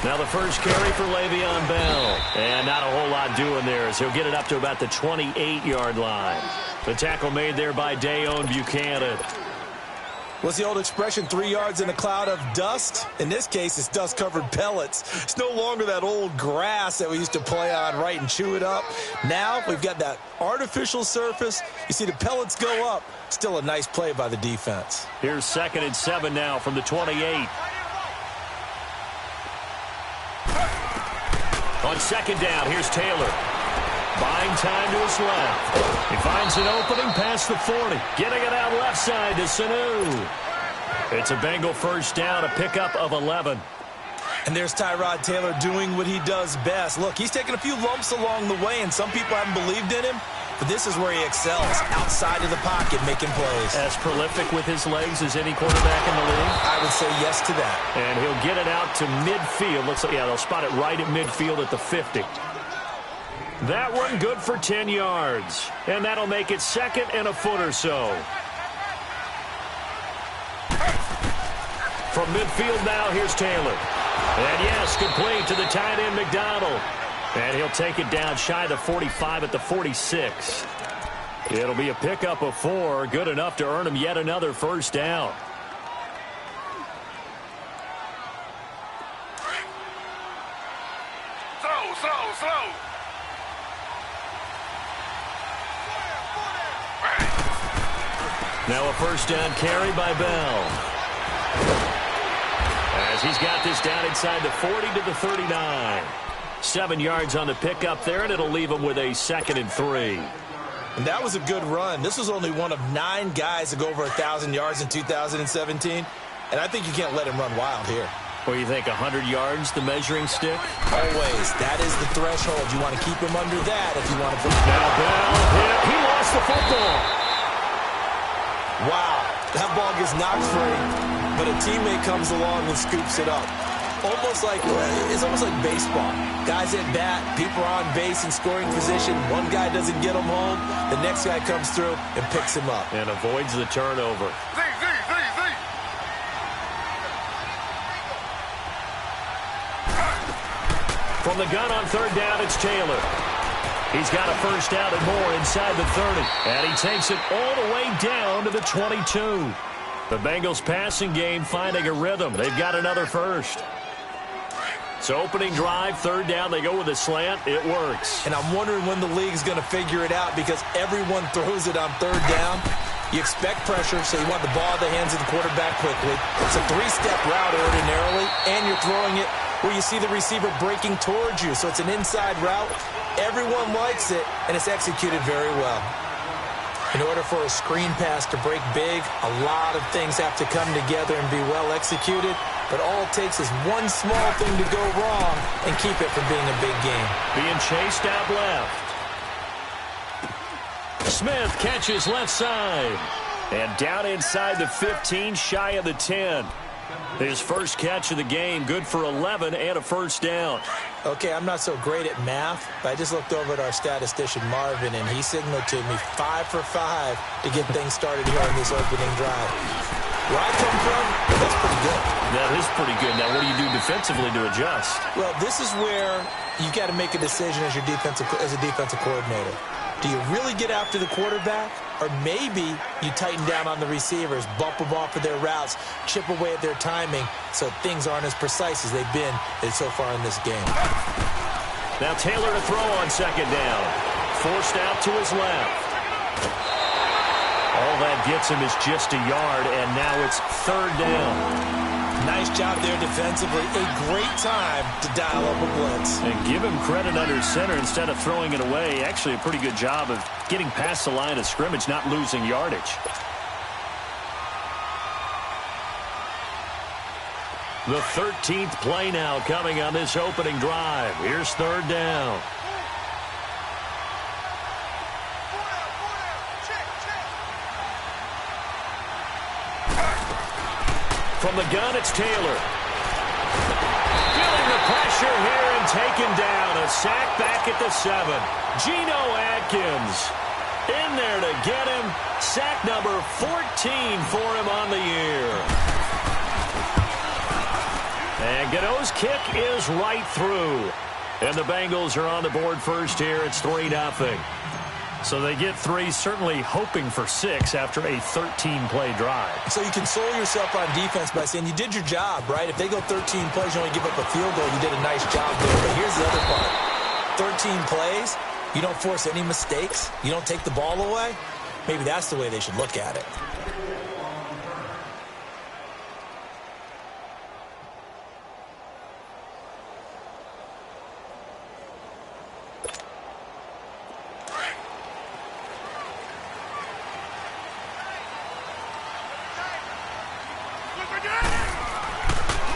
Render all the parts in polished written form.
Now the first carry for Le'Veon Bell. And not a whole lot doing there as he'll get it up to about the 28-yard line. The tackle made there by Dayon Buchanan. What's the old expression, 3 yards in a cloud of dust? In this case, it's dust-covered pellets. It's no longer that old grass that we used to play on, right, and chew it up. Now we've got that artificial surface. You see the pellets go up. Still a nice play by the defense. Here's 2nd and 7 now from the 28. On 2nd down, here's Taylor. Buying time to his left. He finds an opening past the 40. Getting it out left side to Sanu. It's a Bengal first down, a pickup of 11. And there's Tyrod Taylor doing what he does best. Look, he's taken a few lumps along the way, and some people haven't believed in him. But this is where he excels, outside of the pocket, making plays. As prolific with his legs as any quarterback in the league? I would say yes to that. And he'll get it out to midfield. Looks like, yeah, they'll spot it right at midfield at the 50. That one good for 10 yards. And that'll make it 2nd and a foot or so. From midfield now, here's Taylor. And yes, complete to the tight end, McDonald. And he'll take it down shy of the 45 at the 46. It'll be a pickup of 4. Good enough to earn him yet another first down. Slow. Now a first down carry by Bell. As he's got this down inside the 40 to the 39. 7 yards on the pickup there, and it'll leave him with a 2nd and 3. And that was a good run. This was only one of 9 guys to go over 1,000 yards in 2017. And I think you can't let him run wild here. What do you think, 100 yards, the measuring stick? Always. That is the threshold. You want to keep him under that if you want to put him down. Bell hit. He lost the football. Wow. That ball gets knocked free, but a teammate comes along and scoops it up. It's almost like baseball. Guys at bat, people are on base in scoring position. One guy doesn't get him home. The next guy comes through and picks him up. And avoids the turnover. From the gun on 3rd down, it's Taylor. He's got a first down and more inside the 30. And he takes it all the way down to the 22. The Bengals passing game finding a rhythm. They've got another first. So opening drive, 3rd down, they go with a slant. It works. And I'm wondering when the league's going to figure it out because everyone throws it on 3rd down. You expect pressure, so you want the ball in the hands of the quarterback quickly. It's a 3-step route ordinarily, and you're throwing it where you see the receiver breaking towards you. So it's an inside route. Everyone likes it, and it's executed very well. In order for a screen pass to break big, a lot of things have to come together and be well executed. But all it takes is one small thing to go wrong and keep it from being a big game. Being chased out left. Smith catches left side. And down inside the 15, shy of the 10. His first catch of the game, good for 11 and a first down. Okay, I'm not so great at math, but I just looked over at our statistician, Marvin, and he signaled to me 5 for 5 to get things started here on this opening drive. Where I come from, that's pretty good. That is pretty good. Now, what do you do defensively to adjust? Well, this is where you got to make a decision as a defensive coordinator. Do you really get after the quarterback? Or maybe you tighten down on the receivers, bump them off of their routes, chip away at their timing so things aren't as precise as they've been so far in this game. Now Taylor to throw on 2nd down. Forced out to his left. All that gets him is just a yard, and now it's 3rd down. Nice job there defensively. A great time to dial up a blitz. And give him credit under center instead of throwing it away. Actually, a pretty good job of getting past the line of scrimmage, not losing yardage. The 13th play now coming on this opening drive. Here's 3rd down. From the gun, it's Taylor. Feeling the pressure here and taken down. A sack back at the 7. Geno Atkins in there to get him. Sack number 14 for him on the year. And Gano's kick is right through. And the Bengals are on the board first here. It's 3-0. So they get 3, certainly hoping for 6 after a 13-play drive. So you console yourself on defense by saying you did your job, right? If they go 13 plays, you only give up a field goal, you did a nice job there. But here's the other part. 13 plays, you don't force any mistakes, you don't take the ball away. Maybe that's the way they should look at it.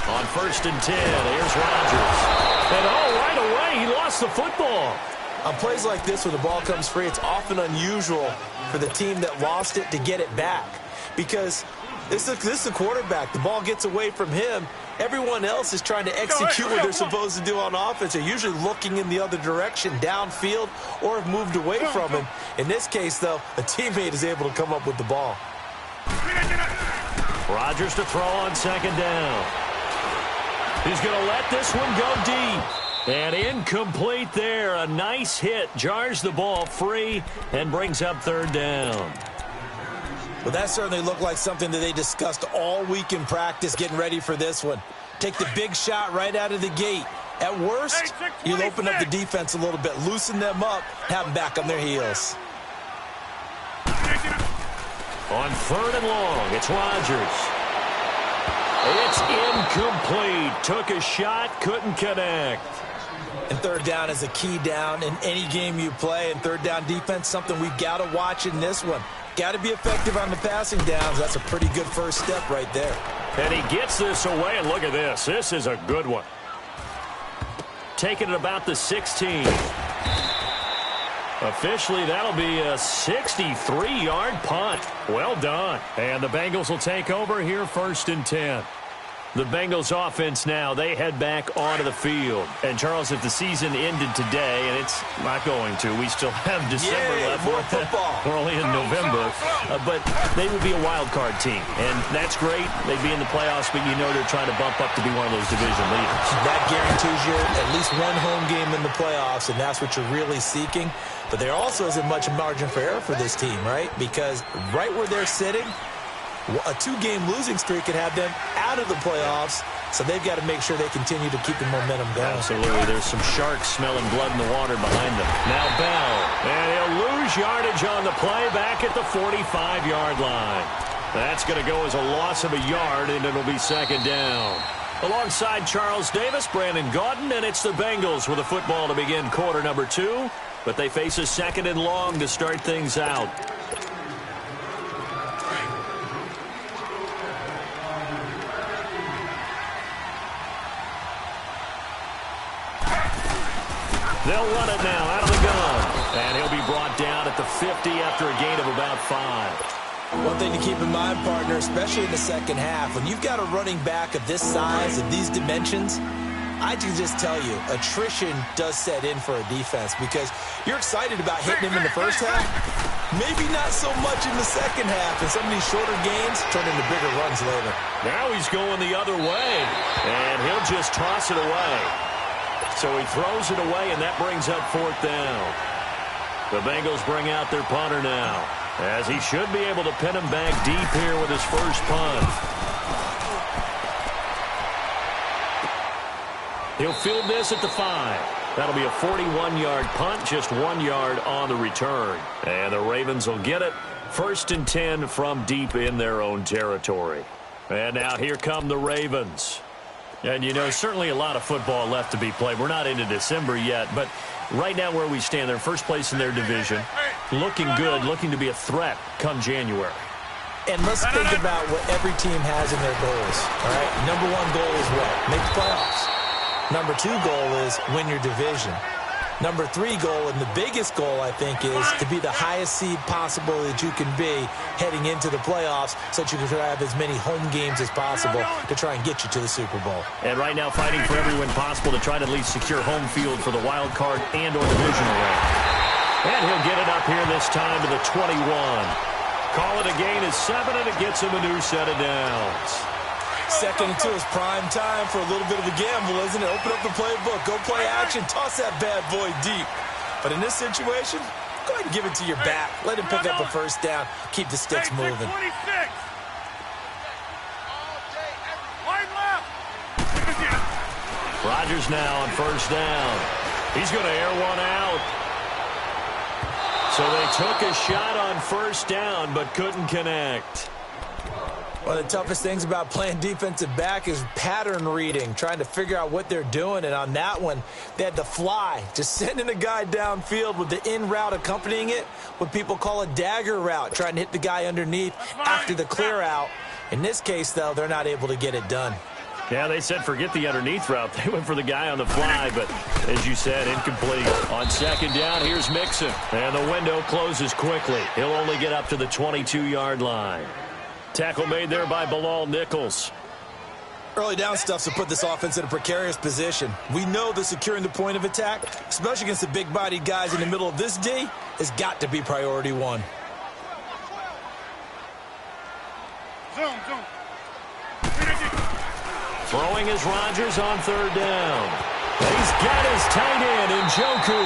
On 1st and 10, here's Rodgers. And right away, he lost the football. On plays like this, when the ball comes free, it's often unusual for the team that lost it to get it back. Because this is the quarterback. The ball gets away from him. Everyone else is trying to execute what they're supposed to do on offense. They're usually looking in the other direction, downfield, or have moved away from him. In this case, though, a teammate is able to come up with the ball. Rodgers to throw on 2nd down. He's going to let this one go deep. And incomplete there. A nice hit. Jars the ball free and brings up 3rd down. Well, that certainly looked like something that they discussed all week in practice getting ready for this one. Take the big shot right out of the gate. At worst, you'll open up the defense a little bit, loosen them up, have them back on their heels. On 3rd and long, it's Rodgers. It's incomplete. Took a shot, couldn't connect. And 3rd down is a key down in any game you play. And 3rd down defense, something we've got to watch in this one. Got to be effective on the passing downs. That's a pretty good first step right there. And he gets this away, and look at this. This is a good one. Taking it about the 16. Officially, that'll be a 63-yard punt. Well done. And the Bengals will take over here 1st and 10. The Bengals offense now, they head back onto the field. And, Charles, if the season ended today, and it's not going to, we still have December left. More football. We're only in November. But they would be a wild card team. And that's great. They'd be in the playoffs, but you know they're trying to bump up to be one of those division leaders. That guarantees you at least one home game in the playoffs, and that's what you're really seeking. But there also isn't much margin for error for this team, right? Because right where they're sitting, a 2-game losing streak could have them out of the playoffs, so they've got to make sure they continue to keep the momentum going. Absolutely. There's some sharks smelling blood in the water behind them. Now Bell, and he'll lose yardage on the play back at the 45-yard line. That's going to go as a loss of a yard, and it'll be 2nd down. Alongside Charles Davis, Brandon Gaudin, and it's the Bengals with a football to begin quarter number 2, but they face a 2nd and long to start things out. They'll run it now out of the gun. And he'll be brought down at the 50 after a gain of about 5. One thing to keep in mind, partner, especially in the second half, when you've got a running back of this size and these dimensions, I can just tell you, attrition does set in for a defense because you're excited about hitting him in the first half. Maybe not so much in the second half, and some of these shorter gains turn into bigger runs later. Now he's going the other way, and he'll just toss it away. So he throws it away, and that brings up 4th down. The Bengals bring out their punter now, as he should be able to pin him back deep here with his first punt. He'll field this at the 5. That'll be a 41-yard punt, just 1 yard on the return. And the Ravens will get it. 1st and 10 from deep in their own territory. And now here come the Ravens. And, you know, certainly a lot of football left to be played. We're not into December yet, but right now where we stand, they're first place in their division. Looking good, looking to be a threat come January. And let's think about what every team has in their goals, all right? Number 1 goal is what? Make the playoffs. Number 2 goal is win your division. Number 3 goal, and the biggest goal, I think, is to be the highest seed possible that you can be heading into the playoffs so that you can have as many home games as possible to try and get you to the Super Bowl. And right now fighting for every win possible to try to at least secure home field for the wild card and or divisional round. And he'll get it up here this time to the 21. Call it a gain of 7, and it gets him a new set of downs. Second and 2 is prime time for a little bit of a gamble, isn't it? Open up the playbook, go play action, toss that bad boy deep. But in this situation, go ahead and give it to your back. Let him pick up a first down. Keep the sticks moving. Rodgers now on first down. He's going to air one out. So they took a shot on first down but couldn't connect. One of the toughest things about playing defensive back is pattern reading, trying to figure out what they're doing. And on that one, they had the fly, just sending a guy downfield with the in route accompanying it, what people call a dagger route, trying to hit the guy underneath after the clear out. In this case, though, they're not able to get it done. Yeah, they said forget the underneath route. They went for the guy on the fly, but as you said, incomplete. On second down, here's Mixon. And the window closes quickly. He'll only get up to the 22-yard line. Tackle made there by Bilal Nichols. Early down stuff to put this offense in a precarious position. We know that securing the point of attack, especially against the big-bodied guys in the middle of this D, has got to be priority one. Zoom. Throwing is Rodgers on third down. He's got his tight end in Njoku.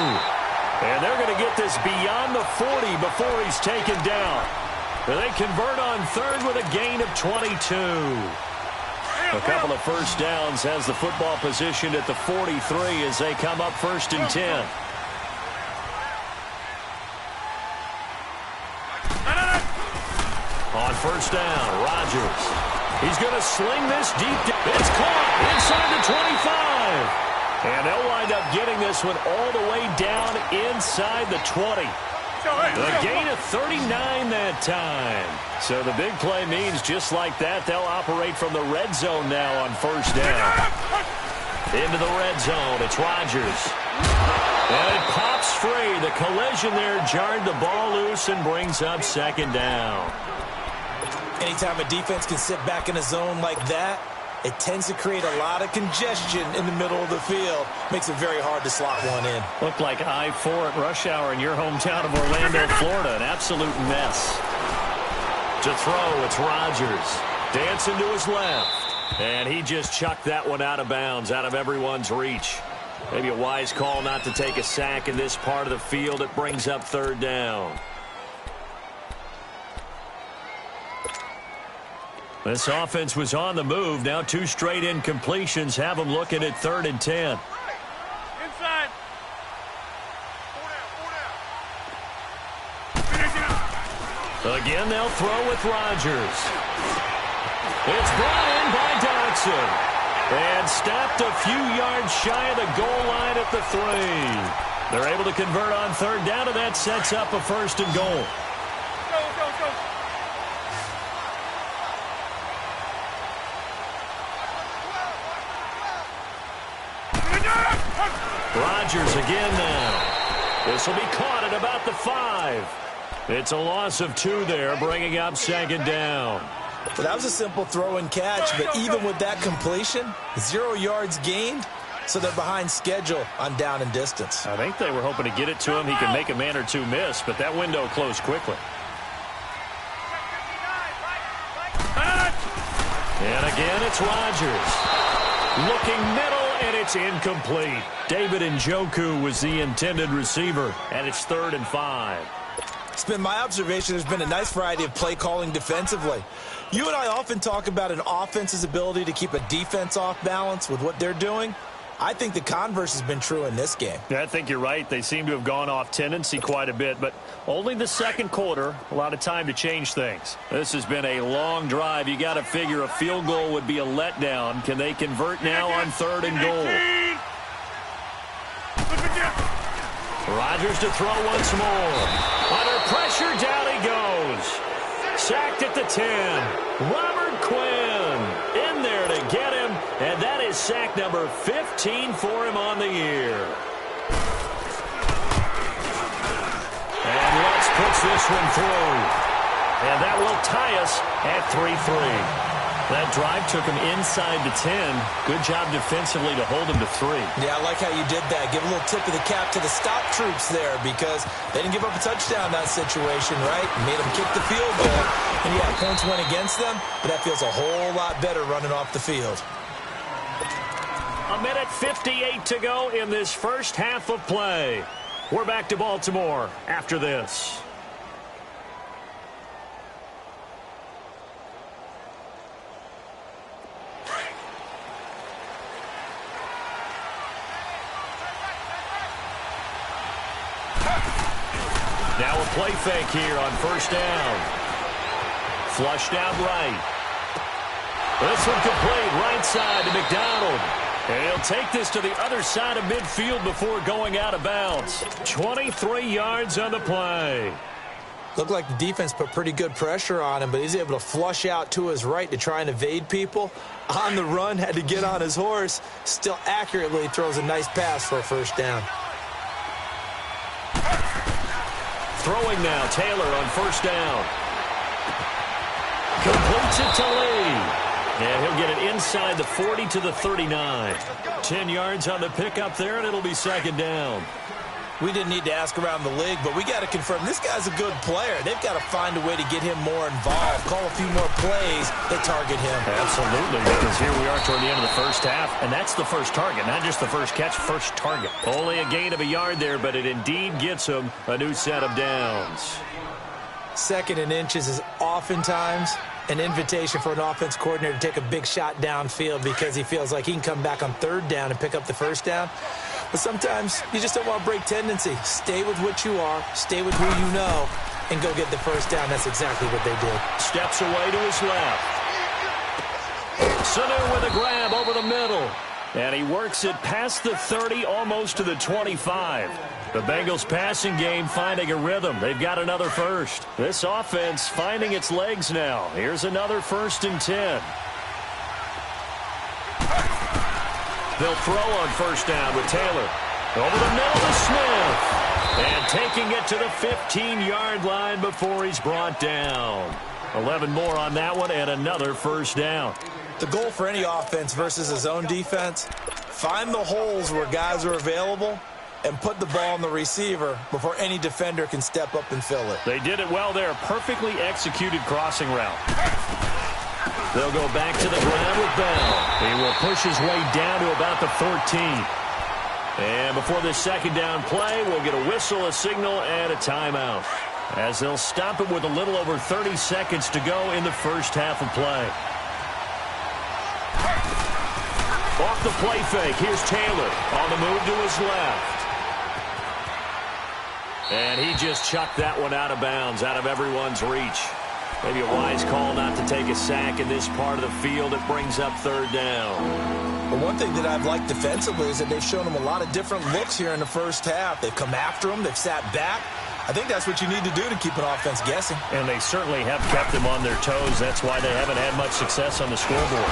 And they're going to get this beyond the 40 before he's taken down. They convert on third with a gain of 22. A couple of first downs has the football positioned at the 43 as they come up first and 10. On first down, Rodgers. He's going to sling this deep. It's caught inside the 25. And they'll wind up getting this one all the way down inside the 20. A gain of 39 that time. So the big play means just like that, they'll operate from the red zone now on first down. Into the red zone, it's Rodgers. And it pops free. The collision there jarred the ball loose and brings up second down. Anytime a defense can sit back in a zone like that, it tends to create a lot of congestion in the middle of the field. Makes it very hard to slot one in. Looked like I-4 at rush hour in your hometown of Orlando, Florida. An absolute mess. To throw, it's Rodgers. Dancing to his left. And he just chucked that one out of bounds, out of everyone's reach. Maybe a wise call not to take a sack in this part of the field. It brings up third down. This offense was on the move. Now two straight incompletions have them looking at third and 10. Inside. Again, they'll throw with Rodgers. It's brought in by Dodson. And stopped a few yards shy of the goal line at the 3. They're able to convert on third down, and that sets up a first and goal. Go. Rodgers again now. This will be caught at about the 5. It's a loss of 2 there, bringing up second down. Well, that was a simple throw and catch, but even with that completion, 0 yards gained, so they're behind schedule on down and distance. I think they were hoping to get it to him. He could make a man or two miss, but that window closed quickly. And again, it's Rodgers. Looking middle, and it's incomplete. David Njoku was the intended receiver, and it's 3rd and 5. It's been my observation there's been a nice variety of play calling defensively. You and I often talk about an offense's ability to keep a defense off balance with what they're doing. I think the converse has been true in this game. Yeah, I think you're right. They seem to have gone off tendency quite a bit, but only the second quarter, a lot of time to change things. This has been a long drive. You got to figure a field goal would be a letdown. Can they convert now on 3rd and goal? Rodgers to throw once more. Under pressure, down he goes. Sacked at the 10. Robert Quinn in there to get him, and that is sack number 15 for him on the year. And Lutz puts this one through. And that will tie us at 3-3. That drive took him inside the 10. Good job defensively to hold him to 3. Yeah, I like how you did that. Give a little tip of the cap to the stop troops there because they didn't give up a touchdown in that situation, right? Made them kick the field goal. And yeah, points went against them, but that feels a whole lot better running off the field. A minute 58 to go in this first half of play. We're back to Baltimore after this. Now a play fake here on first down. Flushed out right. This one complete right side to McDonald. And he'll take this to the other side of midfield before going out of bounds. 23 yards on the play. Looked like the defense put pretty good pressure on him, but he's able to flush out to his right to try and evade people. On the run, had to get on his horse. Still accurately throws a nice pass for a first down. Throwing now, Taylor on first down. Completes it to Lee. And he'll get it inside the 40 to the 39. 10 yards on the pickup there, and it'll be second down. We didn't need to ask around the league, but we got to confirm this guy's a good player. They've got to find a way to get him more involved, call a few more plays that target him. Absolutely, because here we are toward the end of the first half, and that's the first target, not just the first catch, first target. Only a gain of a yard there, but it indeed gets him a new set of downs. Second and inches is oftentimes an invitation for an offense coordinator to take a big shot downfield because he feels like he can come back on third down and pick up the first down. But sometimes you just don't want to break tendency. Stay with what you are, stay with who you know, and go get the first down. That's exactly what they did. Steps away to his left. Sanu with a grab over the middle. And he works it past the 30, almost to the 25. The Bengals passing game finding a rhythm. They've got another first. This offense finding its legs now. Here's another 1st and 10. They'll throw on first down with Taylor. Over the middle to Smith. And taking it to the 15-yard line before he's brought down. 11 more on that one and another first down. The goal for any offense versus his own defense, find the holes where guys are available and put the ball on the receiver before any defender can step up and fill it. They did it well there. Perfectly executed crossing route. They'll go back to the ground with Bell. He will push his way down to about the 14. And before this second down play, we'll get a whistle, a signal, and a timeout, as they'll stop it with a little over 30 seconds to go in the first half of play. Off the play fake, here's Taylor on the move to his left. And he just chucked that one out of bounds, out of everyone's reach. Maybe a wise call not to take a sack in this part of the field. It brings up third down. But one thing that I've liked defensively is that they've shown him a lot of different looks here in the first half. They've come after him. They've sat back. I think that's what you need to do to keep an offense guessing. And they certainly have kept them on their toes. That's why they haven't had much success on the scoreboard.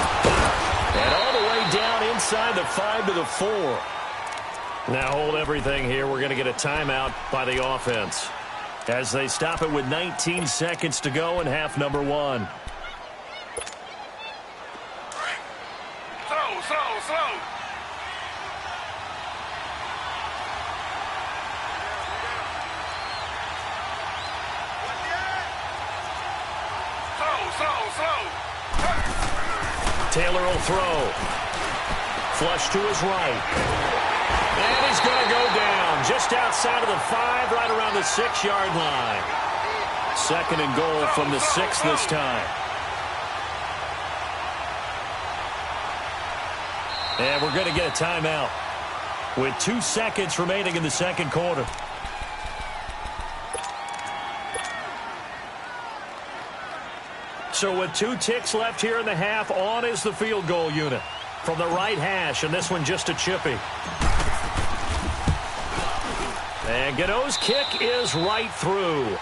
And all the way down inside the 5 to the 4. Now hold everything here. We're going to get a timeout by the offense, as they stop it with 19 seconds to go in half number 1. Slow. Taylor will throw. Flush to his right. And he's going to go down just outside of the 5, right around the 6-yard line. Second and goal from the 6 this time. And we're going to get a timeout with 2 seconds remaining in the second quarter. So with 2 ticks left here in the half, on is the field goal unit from the right hash, and this one just a chippy. And Gano's kick is right through.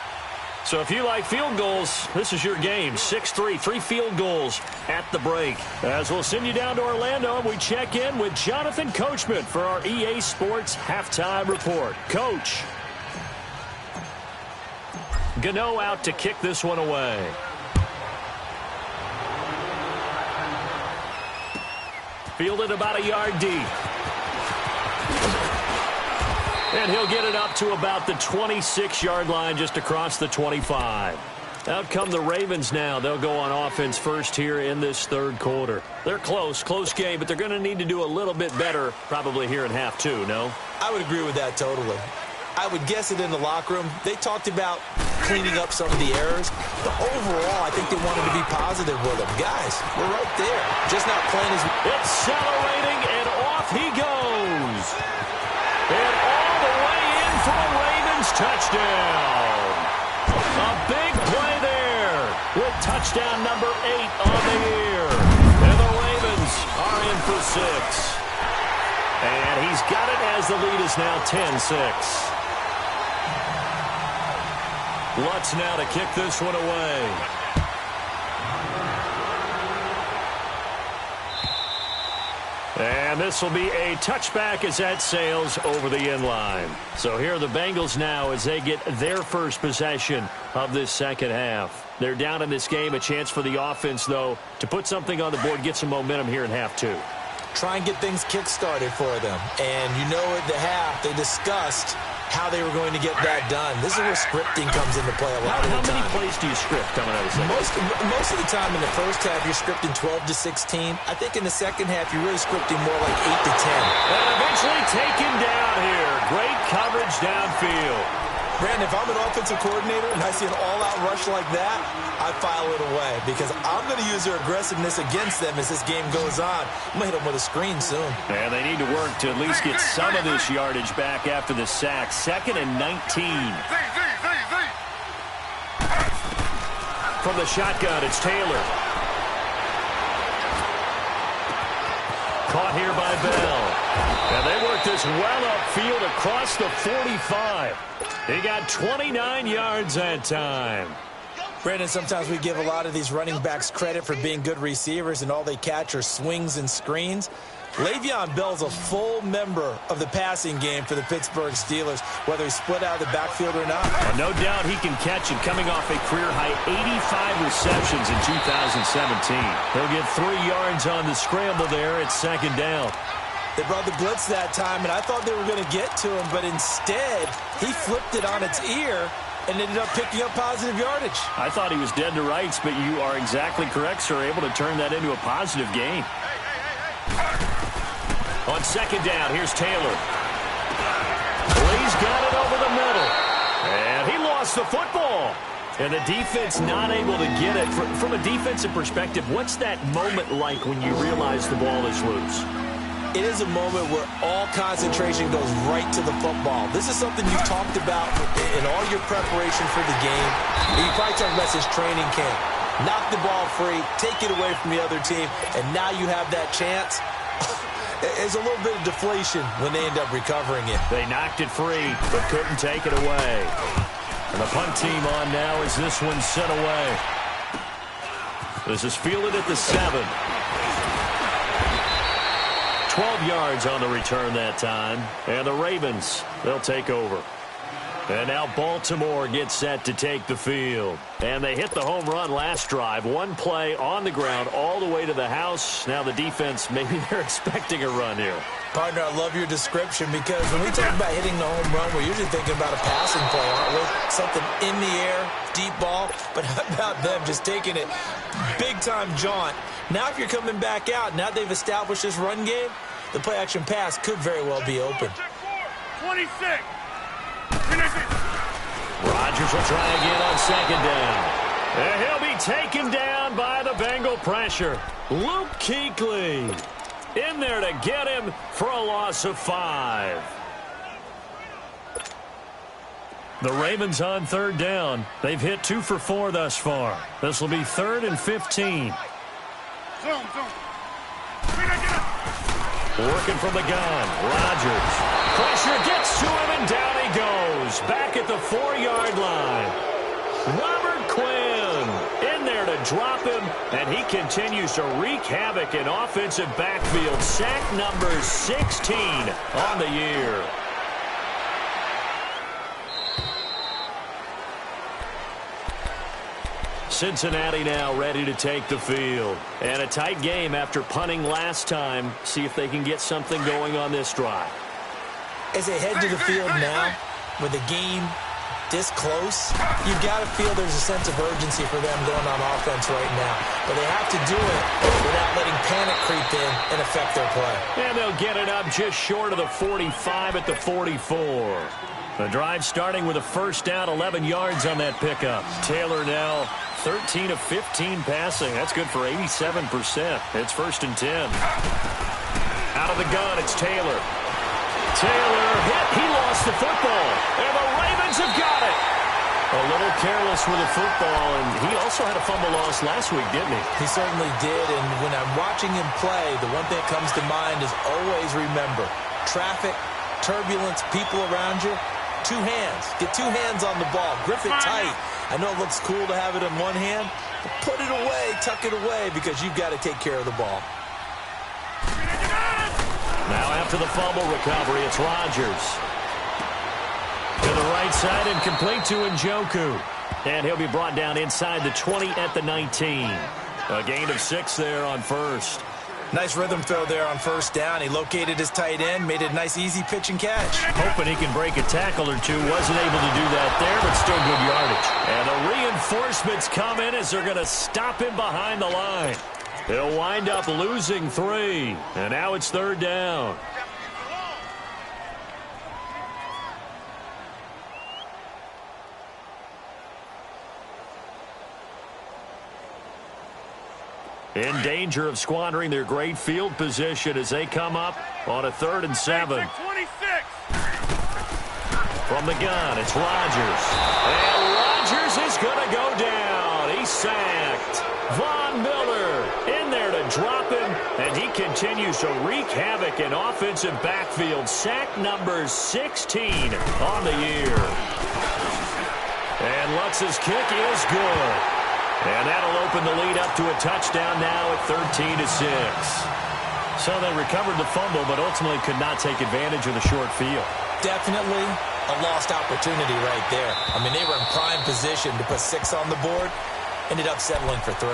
So if you like field goals, this is your game. 6-3, 3 field goals at the break. As we'll send you down to Orlando, and we check in with Jonathan Coachman for our EA Sports Halftime Report. Coach. Gano out to kick this one away. Fielded about a yard deep. And he'll get it up to about the 26-yard line, just across the 25. Out come the Ravens now. They'll go on offense first here in this third quarter. They're close game, but they're going to need to do a little bit better probably here in half two, no? I would agree with that totally. I would guess it in the locker room. They talked about cleaning up some of the errors, but overall, I think they wanted to be positive with them. Guys, we're right there. Just not playing as... Accelerating, and off he goes. And all the way in for a Ravens touchdown. A big play there with touchdown number 8 on the year. And the Ravens are in for 6. And he's got it as the lead is now 10-6. Lutz now to kick this one away. And this will be a touchback as that sails over the end line. So here are the Bengals now as they get their first possession of this second half. They're down in this game. A chance for the offense, though, to put something on the board, get some momentum here in half two. Try and get things kick-started for them. And you know at the half, they discussed how they were going to get that done. This is where scripting comes into play a lot of the time. How many plays do you script coming out of the second? Most of the time in the first half, you're scripting 12 to 16. I think in the second half, you're really scripting more like 8 to 10. And eventually taken down here. Great coverage downfield. Brandon, if I'm an offensive coordinator and I see an all-out rush like that, I file it away because I'm going to use their aggressiveness against them as this game goes on. I'm going to hit them with a screen soon. And they need to work to at least get some of this yardage back after the sack. 2nd and 19. From the shotgun, it's Taylor. Caught here by Bell. And they work this well upfield across the 45. He got 29 yards that time. Brandon, sometimes we give a lot of these running backs credit for being good receivers, and all they catch are swings and screens. Le'Veon Bell's a full member of the passing game for the Pittsburgh Steelers, whether he's split out of the backfield or not. Well, no doubt he can catch it, coming off a career-high 85 receptions in 2017. He'll get 3 yards on the scramble there at 2nd down. They brought the blitz that time, and I thought they were going to get to him, but instead, he flipped it on its ear and ended up picking up positive yardage. I thought he was dead to rights, but you are exactly correct, sir, able to turn that into a positive gain. On 2nd down, here's Taylor. He's got it over the middle, and he lost the football. And the defense not able to get it. From a defensive perspective, what's that moment like when you realize the ball is loose? It is a moment where all concentration goes right to the football. This is something you've talked about in all your preparation for the game. You probably talked about since training camp. Knock the ball free, take it away from the other team, and now you have that chance. There's a little bit of deflation when they end up recovering it. They knocked it free, but couldn't take it away. And the punt team on now as this one's sent away. This is fielded at the 7. 12 yards on the return that time. And the Ravens, they'll take over. And now Baltimore gets set to take the field. And they hit the home run last drive. One play on the ground all the way to the house. Now the defense, maybe they're expecting a run here. Partner, I love your description because when we talk about hitting the home run, we're usually thinking about a passing play, aren't we? Something in the air, deep ball. But how about them just taking it big-time jaunt? Now if you're coming back out, now they've established this run game, the play-action pass could very well be open. 26. Rodgers will try again on 2nd down. And he'll be taken down by the Bengal pressure. Luke Kuechly in there to get him for a loss of 5. The Ravens on 3rd down. They've hit 2 for 4 thus far. This will be 3rd and 15. Zoom. Working from the gun. Rodgers. Pressure gets to him, and down he goes. Back at the 4-yard line. Robert Quinn in there to drop him, and he continues to wreak havoc in offensive backfield. Sack number 16 on the year. Cincinnati now ready to take the field. And a tight game after punting last time. See if they can get something going on this drive. As they head to the field now, with the game this close, you've got to feel there's a sense of urgency for them going on offense right now. But they have to do it without letting panic creep in and affect their play. And they'll get it up just short of the 45 at the 44. The drive starting with a first down, 11 yards on that pickup. Taylor now 13 of 15 passing. That's good for 87%. It's 1st and 10. Out of the gun, it's Taylor. Taylor hit. He lost the football. And the Ravens have got it. A little careless with the football, and he also had a fumble loss last week, didn't he? He certainly did, and when I'm watching him play, the one thing that comes to mind is always remember, traffic, turbulence, people around you, 2 hands. Get 2 hands on the ball. Grip it tight. I know it looks cool to have it in one hand, but put it away, tuck it away, because you've got to take care of the ball. Now after the fumble recovery, it's Rodgers. To the right side and complete to Njoku. And he'll be brought down inside the 20 at the 19. A gain of 6 there on first. Nice rhythm throw there on first down. He located his tight end, made it a nice easy pitch and catch. Hoping he can break a tackle or two. Wasn't able to do that there, but still good yardage. And the reinforcements come in as they're going to stop him behind the line. He'll wind up losing 3. And now it's 3rd down. In danger of squandering their great field position as they come up on a 3rd and 7. 26. From the gun, it's Rodgers. And Rodgers is going to go down. He's sacked. Von Miller in there to drop him, and he continues to wreak havoc in offensive backfield. Sack number 16 on the year. And Lutz's kick is good. And that'll open the lead up to a touchdown now at 13-6. So they recovered the fumble, but ultimately could not take advantage of the short field. Definitely a lost opportunity right there. I mean, they were in prime position to put 6 on the board. Ended up settling for 3.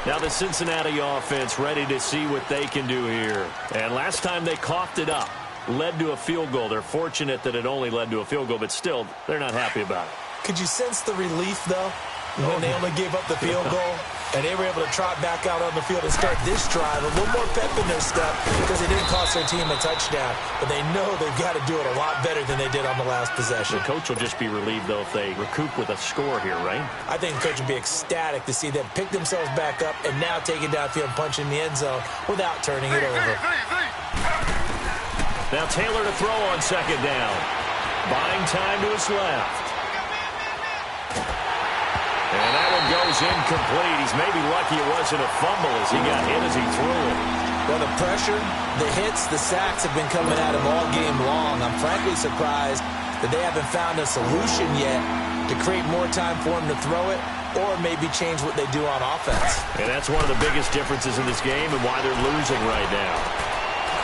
Now the Cincinnati offense ready to see what they can do here. And last time they coughed it up, led to a field goal. They're fortunate that it only led to a field goal, but still, they're not happy about it. Could you sense the relief, though, when they only gave up the field goal? And they were able to trot back out on the field and start this drive. A little more pep in their step because they didn't cost their team a touchdown. But they know they've got to do it a lot better than they did on the last possession. The coach will just be relieved, though, if they recoup with a score here, right? I think the coach will be ecstatic to see them pick themselves back up and now take it downfield and punch in the end zone without turning it over. Now Taylor to throw on 2nd down. Buying time to his left. And that one goes incomplete. He's maybe lucky it wasn't a fumble as he got hit as he threw it. Well, the pressure, the hits, the sacks have been coming at him all game long. I'm frankly surprised that they haven't found a solution yet to create more time for him to throw it or maybe change what they do on offense. And that's one of the biggest differences in this game and why they're losing right now.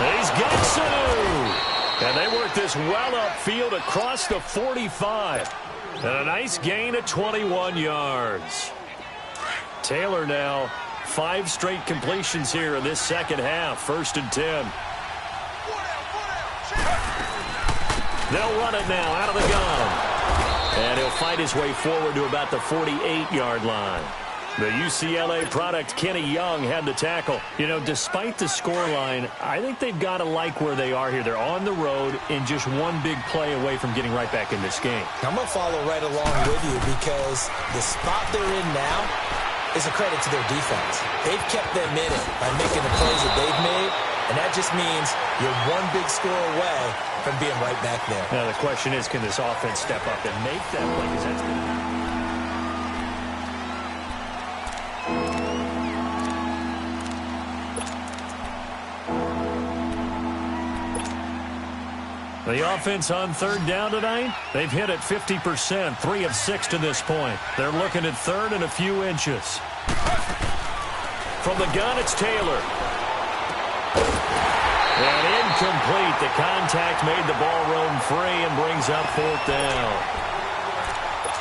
And he's got Sanu. And they work this well upfield across the 45. And a nice gain of 21 yards. Taylor now 5 straight completions here in this second half. 1st and 10. They'll run it now out of the gun. And he'll fight his way forward to about the 48-yard line. The UCLA product, Kenny Young, had the tackle. You know, despite the scoreline, I think they've got to like where they are here. They're on the road and just one big play away from getting right back in this game. I'm going to follow right along with you because the spot they're in now is a credit to their defense. They've kept them in it by making the plays that they've made, and that just means you're one big score away from being right back there. Now, the question is, can this offense step up and make that play? Because that's been... The offense on 3rd down tonight, they've hit it 50%, 3 of 6 to this point. They're looking at 3rd and a few inches. From the gun, it's Taylor. And incomplete. The contact made the ball roam free and brings up 4th down.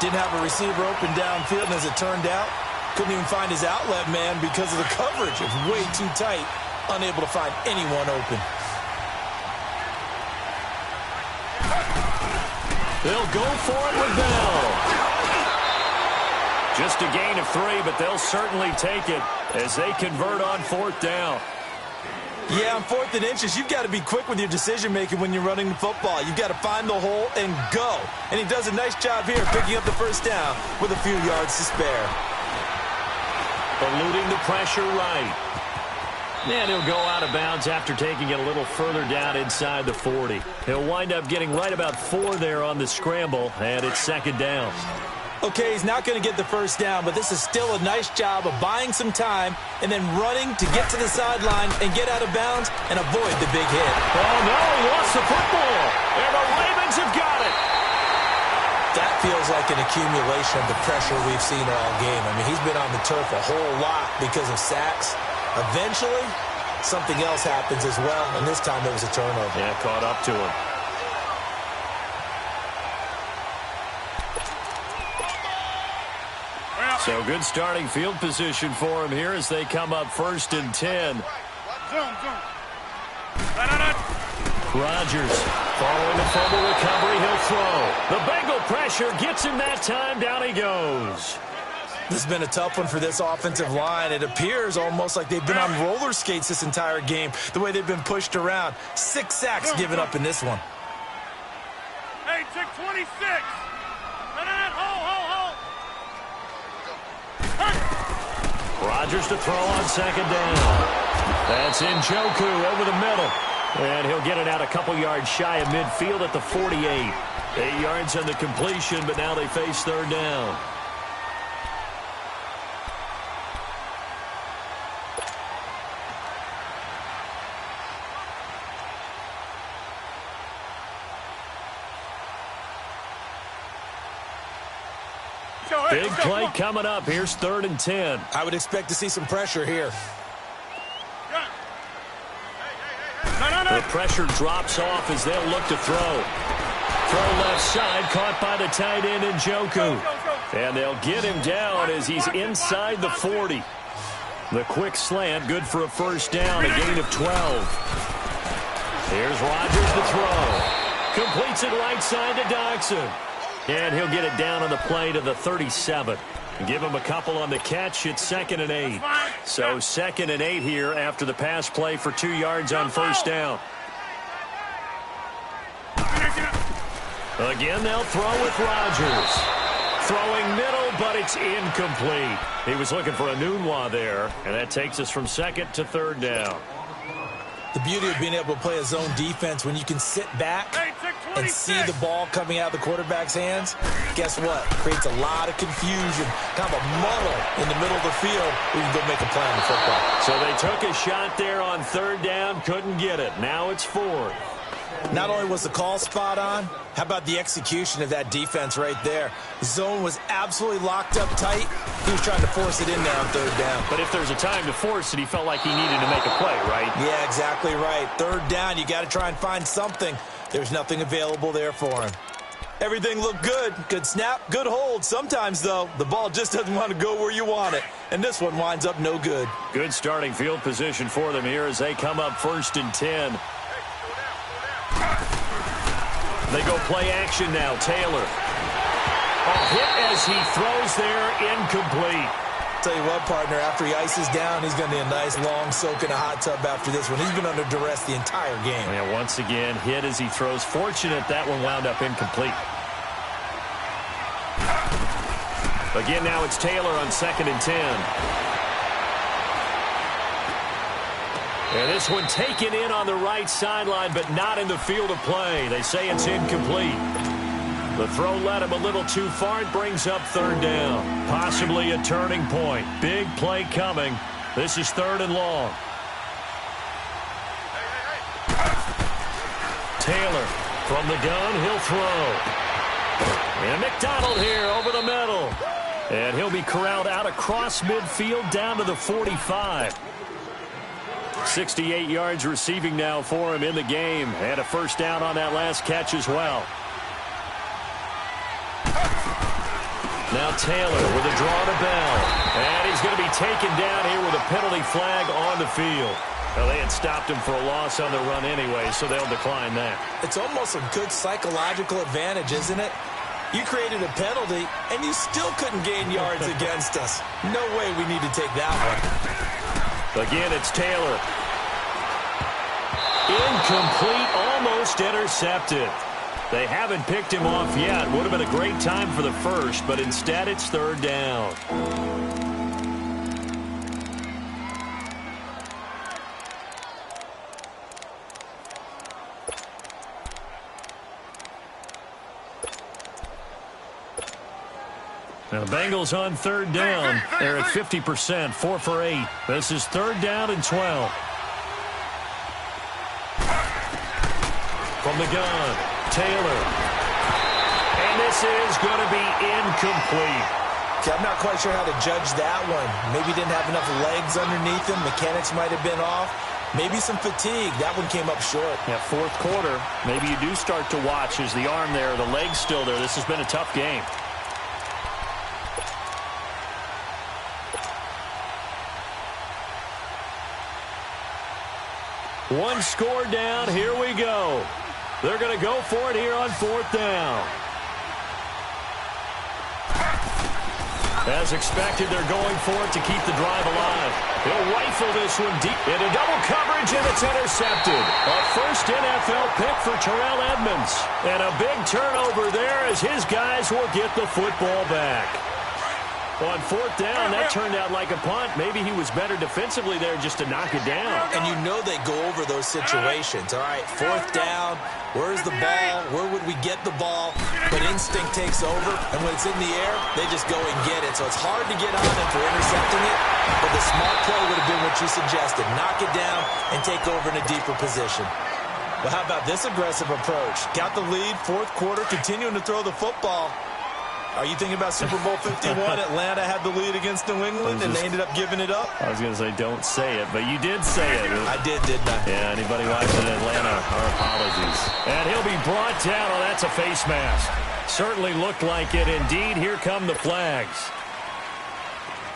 Didn't have a receiver open downfield, and as it turned out, Couldn't even find his outlet man because of the coverage. It's way too tight. Unable to find anyone open. They'll go for it with Bell. Just a gain of 3, but they'll certainly take it as they convert on 4th down. Yeah, on 4th and inches, you've got to be quick with your decision-making when you're running the football. You've got to find the hole and go. And he does a nice job here picking up the first down with a few yards to spare. Eluding the pressure right. And he'll go out of bounds after taking it a little further down inside the 40. He'll wind up getting right about 4 there on the scramble, and it's 2nd down. Okay, he's not going to get the first down, but this is still a nice job of buying some time and then running to get to the sideline and get out of bounds and avoid the big hit. Oh, no, he lost the football, and the Ravens have got it. That feels like an accumulation of the pressure we've seen all game. I mean, he's been on the turf a whole lot because of sacks. Eventually, something else happens as well, and this time it was a turnover. Yeah, caught up to him. So good starting field position for him here as they come up 1st and 10. Rodgers following the fumble recovery, he'll throw. The Bengal pressure gets him that time. Down he goes. This has been a tough one for this offensive line. It appears almost like they've been on roller skates this entire game, the way they've been pushed around. 6 sacks given up in this one. Hey, check 26. Rodgers to throw on 2nd down. That's Njoku over the middle. And he'll get it out a couple yards shy of midfield at the 48. 8 yards on the completion, but now they face 3rd down. Big play coming up. Here's 3rd and 10. I would expect to see some pressure here. The pressure drops off as they'll look to throw. Throw left side, caught by the tight end Njoku. And they'll get him down as he's inside the 40. The quick slant, good for a first down, a gain of 12. Here's Rodgers to throw. Completes it right side to Dodson. And he'll get it down on the play to the 37. Give him a couple on the catch. It's 2nd and 8. So 2nd and 8 here after the pass play for 2 yards on first down. Again, they'll throw with Rodgers. Throwing middle, but it's incomplete. He was looking for a Nunwa there, and that takes us from 2nd to 3rd down. The beauty of being able to play a zone defense when you can sit back and see the ball coming out of the quarterback's hands, guess what? Creates a lot of confusion, kind of a muddle in the middle of the field where you can go make a play on the football. So they took a shot there on 3rd down, couldn't get it. Now it's 4th. Not only was the call spot on, how about the execution of that defense right there? The zone was absolutely locked up tight. He was trying to force it in there on 3rd down. But if there's a time to force it, he felt like he needed to make a play, right? Yeah, exactly right. 3rd down, you got to try and find something. There's nothing available there for him. Everything looked good. Good snap, good hold. Sometimes, though, the ball just doesn't want to go where you want it. And this one winds up no good. Good starting field position for them here as they come up 1st and 10. They go play action now. Taylor. A hit as he throws there, incomplete. Tell you what, partner, after he ices down, he's going to need a nice long soak in a hot tub after this one. He's been under duress the entire game. Yeah, once again, hit as he throws. Fortunate that one wound up incomplete. Again, now it's Taylor on 2nd and 10. And this one taken in on the right sideline, but not in the field of play. They say it's incomplete. The throw led him a little too far. It brings up 3rd down. Possibly a turning point. Big play coming. This is 3rd and long. Taylor from the gun. He'll throw. And McDonald here over the middle. And he'll be corralled out across midfield down to the 45. 68 yards receiving now for him in the game. And a first down on that last catch as well. Now Taylor with a draw to Bell. And he's going to be taken down here with a penalty flag on the field. Well, they had stopped him for a loss on the run anyway, so they'll decline that. It's almost a good psychological advantage, isn't it? You created a penalty, and you still couldn't gain yards against us. No way we need to take that one. Again, it's Taylor. Incomplete, almost intercepted. They haven't picked him off yet. Would have been a great time for the first, but instead it's third down. Now the Bengals on third down. They're at 50%, 4 for 8. This is third down and 12. From the gun, Taylor. And this is going to be incomplete. Okay, I'm not quite sure how to judge that one. Maybe he didn't have enough legs underneath him. Mechanics might have been off. Maybe some fatigue. That one came up short. Yeah, fourth quarter. Maybe you do start to watch. Is the arm there, the leg's still there? This has been a tough game. One score down. Here we go. They're going to go for it here on fourth down. As expected, they're going for it to keep the drive alive. He'll rifle this one deep into double coverage, and it's intercepted. A first NFL pick for Terrell Edmonds. And a big turnover there as his guys will get the football back. On fourth down, that turned out like a punt. Maybe he was better defensively there just to knock it down. And you know they go over those situations. All right, fourth down, where's the ball? Where would we get the ball? But instinct takes over, and when it's in the air, they just go and get it. So it's hard to get on him for intercepting it, but the smart play would have been what you suggested. Knock it down and take over in a deeper position. Well, how about this aggressive approach? Got the lead, fourth quarter, continuing to throw the football. Are you thinking about Super Bowl 51? Atlanta had the lead against New England, and they ended up giving it up? I was going to say don't say it, but you did say it. I did, didn't I? Yeah, anybody watching Atlanta, our apologies. And he'll be brought down. Oh, that's a face mask. Certainly looked like it. Indeed, here come the flags.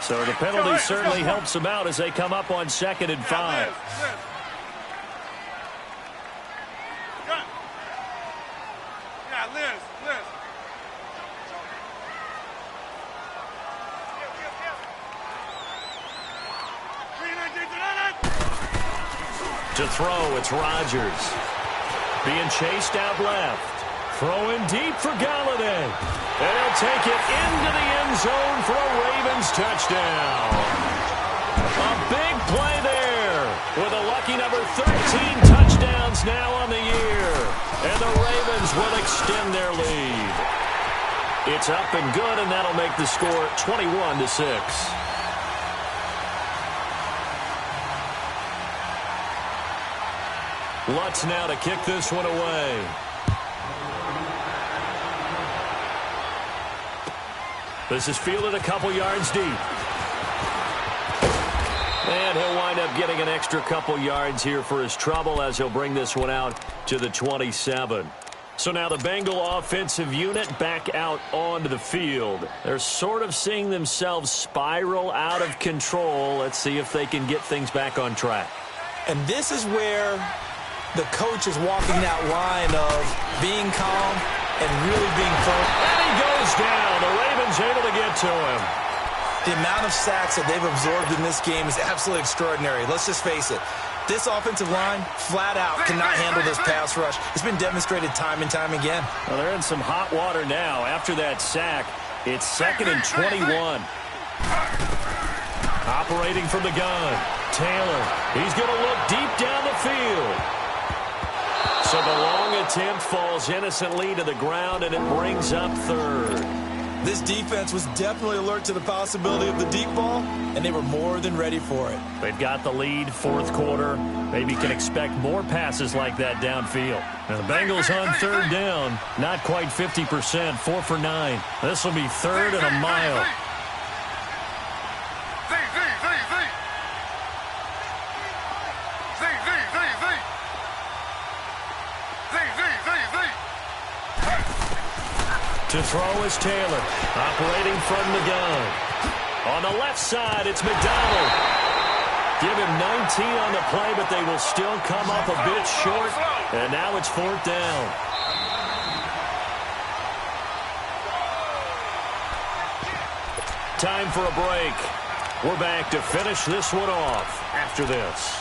So the penalty certainly helps them out as they come up on 2nd and 5. Yeah, Liz. To throw, it's Rodgers. Being chased out left. Throwing deep for Galladay. And he'll take it into the end zone for a Ravens touchdown. A big play there with a lucky number 13 touchdowns now on the year. And the Ravens will extend their lead. It's up and good, and that'll make the score 21-6. Lutz now to kick this one away. This is fielded a couple yards deep. And he'll wind up getting an extra couple yards here for his trouble as he'll bring this one out to the 27. So now the Bengal offensive unit back out onto the field. They're sort of seeing themselves spiral out of control. Let's see if they can get things back on track. And this is where the coach is walking that line of being calm and really being firm. And he goes down. The Ravens able to get to him. The amount of sacks that they've absorbed in this game is absolutely extraordinary. Let's just face it. This offensive line, flat out, cannot handle this pass rush. It's been demonstrated time and time again. Well, they're in some hot water now. After that sack, it's 2nd and 21. Operating from the gun, Taylor. He's going to look deep down the field. So the long attempt falls innocently to the ground, and it brings up third. This defense was definitely alert to the possibility of the deep ball, and they were more than ready for it. They've got the lead, fourth quarter. Maybe can expect more passes like that downfield. Now the Bengals on third down, not quite 50%, 4 for 9. This will be third and a mile. To throw is Taylor, operating from the gun. On the left side, it's McDonald. Give him 19 on the play, but they will still come up a bit short. And now it's 4th down. Time for a break. We're back to finish this one off after this.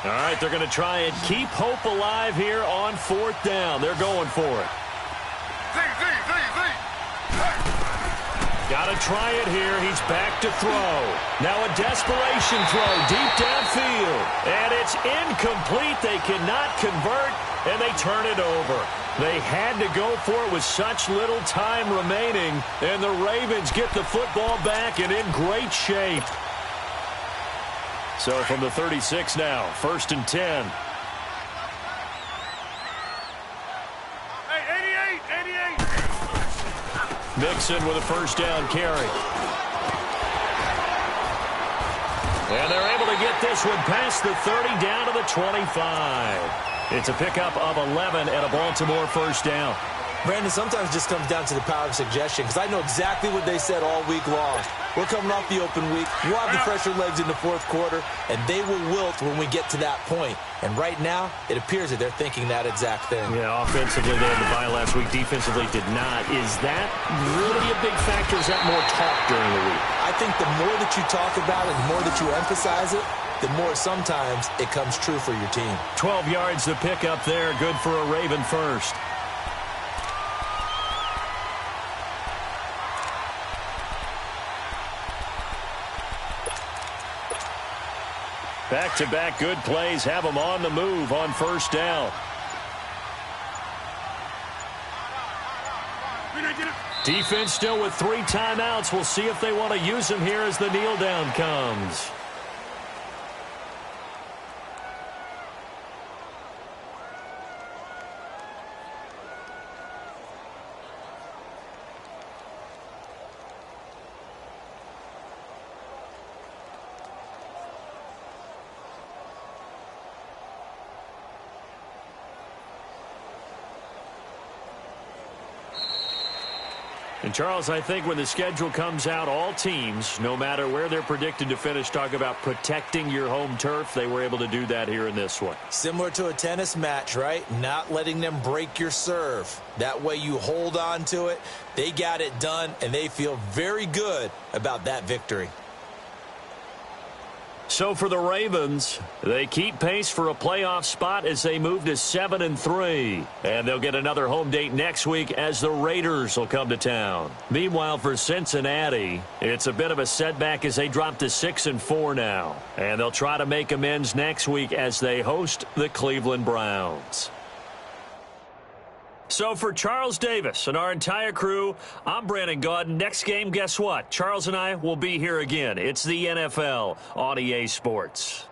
All right, they're going to try and keep hope alive here on 4th down. They're going for it. Got to try it here. He's back to throw. Now a desperation throw deep downfield. And it's incomplete. They cannot convert, and they turn it over. They had to go for it with such little time remaining, and the Ravens get the football back and in great shape. So from the 36 now, 1st and 10. Hey, 88. Mixon with a 1st down carry. And they're able to get this one past the 30 down to the 25. It's a pickup of 11 and a Baltimore 1st down. Brandon, sometimes it just comes down to the power of suggestion, because I know exactly what they said all week long. We're coming off the open week. We'll have the fresher legs in the 4th quarter, and they will wilt when we get to that point. And right now, it appears that they're thinking that exact thing. Yeah, offensively, they had the bye last week. Defensively, did not. Is that really a big factor? Is that more talk during the week? I think the more that you talk about it, the more that you emphasize it, the more sometimes it comes true for your team. 12 yards to pick up there. Good for a Raven first. Back-to-back good plays have them on the move on 1st down. Defense still with 3 timeouts. We'll see if they want to use them here as the kneel down comes. And, Charles, I think when the schedule comes out, all teams, no matter where they're predicted to finish, talk about protecting your home turf. They were able to do that here in this one. Similar to a tennis match, right? Not letting them break your serve. That way you hold on to it. They got it done, and they feel very good about that victory. So for the Ravens, they keep pace for a playoff spot as they move to 7-3. And they'll get another home date next week as the Raiders will come to town. Meanwhile, for Cincinnati, it's a bit of a setback as they drop to 6-4 now. And they'll try to make amends next week as they host the Cleveland Browns. So for Charles Davis and our entire crew, I'm Brandon Gaudin. Next game, guess what? Charles and I will be here again. It's the NFL on EA Sports.